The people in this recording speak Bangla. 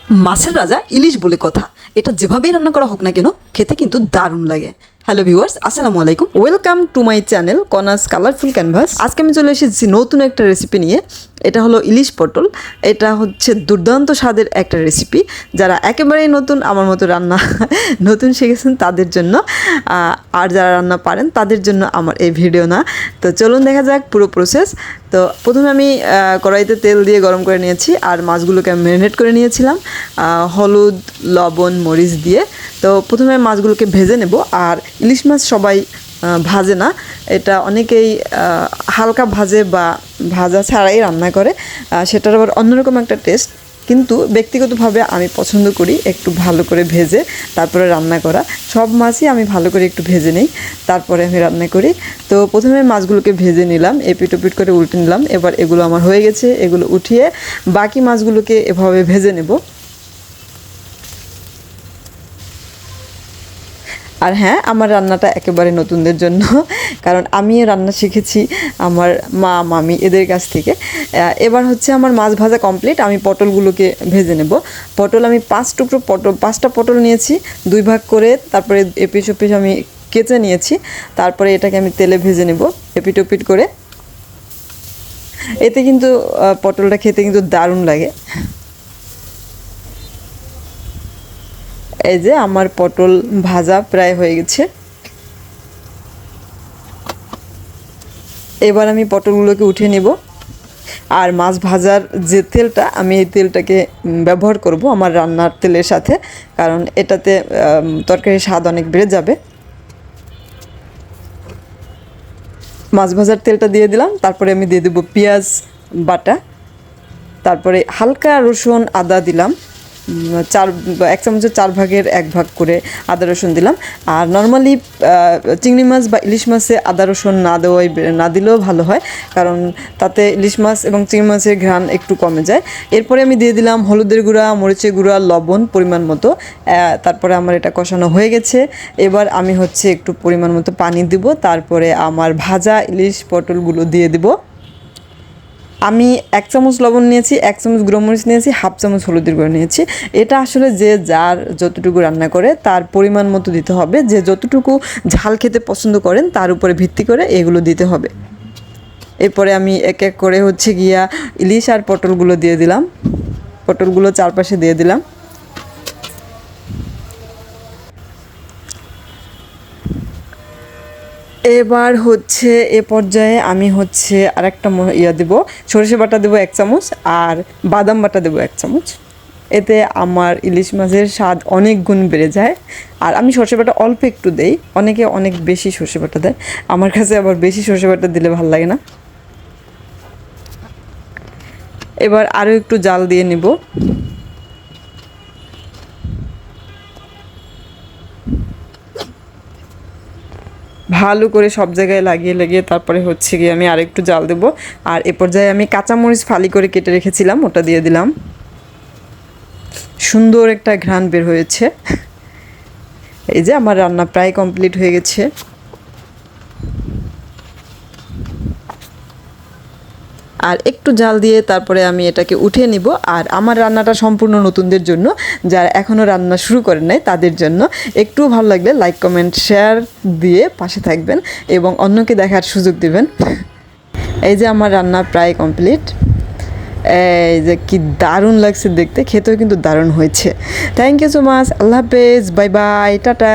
মাছের রাজা ইলিশ বলে কথা। এটা যেভাবেই রান্না করা হোক না কেন খেতে কিন্তু দারুণ লাগে। হ্যালো ভিউয়ার্স, আসসালামু আলাইকুম, ওয়েলকাম টু মাই চ্যানেল কনাস কালারফুল ক্যানভাস। আজকে আমি চলে এসেছি নতুন একটা রেসিপি নিয়ে। এটা হলো ইলিশ পটল। এটা হচ্ছে দুর্দান্ত স্বাদের একটা রেসিপি। যারা একেবারেই নতুন, আমার মতো রান্না নতুন শিখেছেন তাদের জন্য, আর যারা রান্না পারেন তাদের জন্য আমার এই ভিডিও না। তো চলুন দেখা যাক পুরো প্রসেস। তো প্রথমে আমি কড়াইতে তেল দিয়ে গরম করে নিয়েছি, আর মাছগুলোকে আমি ম্যারিনেট করে নিয়েছিলাম হলুদ, লবণ, মরিচ দিয়ে। তো প্রথমে মাছগুলোকে ভেজে নেব। আর ইলিশ মাছ সবাই ভাজে না, এটা অনেকেই হালকা ভাজে বা ভাজা ছাড়াই রান্না করে, সেটার আবার অন্যরকম একটা টেস্ট। কিন্তু ব্যক্তিগতভাবে আমি পছন্দ করি একটু ভালো করে ভেজে তারপরে রান্না করা। সব মাছই আমি ভালো করে একটু ভেজে নিই, তারপরে আমি রান্না করি। তো প্রথমে মাছগুলোকে ভেজে নিলাম, এপিট ওপিট করে উল্টে নিলাম। এবার এগুলো আমার হয়ে গেছে, এগুলো উঠিয়ে বাকি মাছগুলোকে এভাবে ভেজে নেব। আর হ্যাঁ, আমার রান্নাটা একেবারে নতুনদের জন্য, কারণ আমিও রান্না শিখেছি আমার মা মামি এদের কাছ থেকে। এবার হচ্ছে আমার মাছ ভাজা কমপ্লিট। আমি পটলগুলোকে ভেজে নেব। পটল আমি 5টা পটল নিয়েছি, 2 ভাগ করে। তারপরে এপিস ওপিস আমি কেচে নিয়েছি। তারপরে এটাকে আমি তেলে ভেজে নেব এপিট ওপিট করে। এতে কিন্তু পটলটা খেতে কিন্তু দারুণ লাগে। এই যে আমার পটল ভাজা প্রায় হয়ে গেছে। এবার আমি পটলগুলোকে উঠিয়ে নেব। আর মাছ ভাজার যে তেলটা, আমি এই তেলটাকে ব্যবহার করব আমার রান্নার তেলের সাথে, কারণ এটাতে তরকারির স্বাদ অনেক বেড়ে যাবে। মাছ ভাজার তেলটা দিয়ে দিলাম। তারপরে আমি দিয়ে দেবো পেঁয়াজ বাটা, তারপরে হালকা রসুন আদা দিলাম। 1 চামচের 4 ভাগের 1 ভাগ করে আদা রসুন দিলাম। আর নর্মালি চিংড়ি মাছ বা ইলিশ মাছে আদা রসুন না দিলেও ভালো হয়, কারণ তাতে ইলিশ মাছ এবং চিংড়ি মাছের ঘ্রাণ একটু কমে যায়। এরপরে আমি দিয়ে দিলাম হলুদের গুঁড়া, মরিচের গুঁড়া, লবণ পরিমাণ মতো। তারপরে আমার এটা কষানো হয়ে গেছে। এবার আমি হচ্ছে একটু পরিমাণ মতো পানি দিব। তারপরে আমার ভাজা ইলিশ পটলগুলো দিয়ে দিব। আমি 1 চামচ লবণ নিয়েছি, 1 চামচ গুঁড়ো মরিচ নিয়েছি, 1/2 চামচ হলুদের গুঁড়ো নিয়েছি। এটা আসলে যে যার যতটুকু রান্না করে তার পরিমাণ মতো দিতে হবে। যে যতটুকু ঝাল খেতে পছন্দ করেন তার উপরে ভিত্তি করে এগুলো দিতে হবে। এরপরে আমি এক এক করে হচ্ছে গিয়া ইলিশ আর পটলগুলো দিয়ে দিলাম। পটলগুলো চারপাশে দিয়ে দিলাম। এবার হচ্ছে এ পর্যায়ে আমি হচ্ছে আরেকটা দেবো, সরষে বাটা দেবো 1 চামচ, আর বাদাম বাটা দেবো 1 চামচ। এতে আমার ইলিশ মাছের স্বাদ অনেক গুণ বেড়ে যায়। আর আমি সরষে বাটা অল্প একটু দেই, অনেকে অনেক বেশি সরষে বাটা দেয়, আমার কাছে আবার বেশি সরষে বাটা দিলে ভালো লাগে না। এবার আরও একটু জাল দিয়ে নিব। ভালো করে সব জায়গায় লাগিয়ে লাগিয়ে তারপরে হচ্ছে গিয়ে আমি আরেকটু জাল দেবো। আর এ পর্যায়ে আমি কাঁচামরিচ ফালি করে কেটে রেখেছিলাম, ওটা দিয়ে দিলাম। সুন্দর একটা ঘ্রাণ বের হয়েছে। এই যে আমার রান্না প্রায় কমপ্লিট হয়ে গেছে। আর একটু জাল দিয়ে তারপরে আমি এটাকে উঠিয়ে নিব। আর আমার রান্নাটা সম্পূর্ণ নতুনদের জন্য, যারা এখনও রান্না শুরু করেন নাই তাদের জন্য। একটু ভালো লাগলে লাইক, কমেন্ট, শেয়ার দিয়ে পাশে থাকবেন এবং অন্যকে দেখার সুযোগ দেবেন। এই যে আমার রান্না প্রায় কমপ্লিট। এই যে কি দারুণ লাগছে দেখতে, খেতেও কিন্তু দারুণ হয়েছে। Thank you so much. Allah হাফেজ, বাই বাই, টাটা।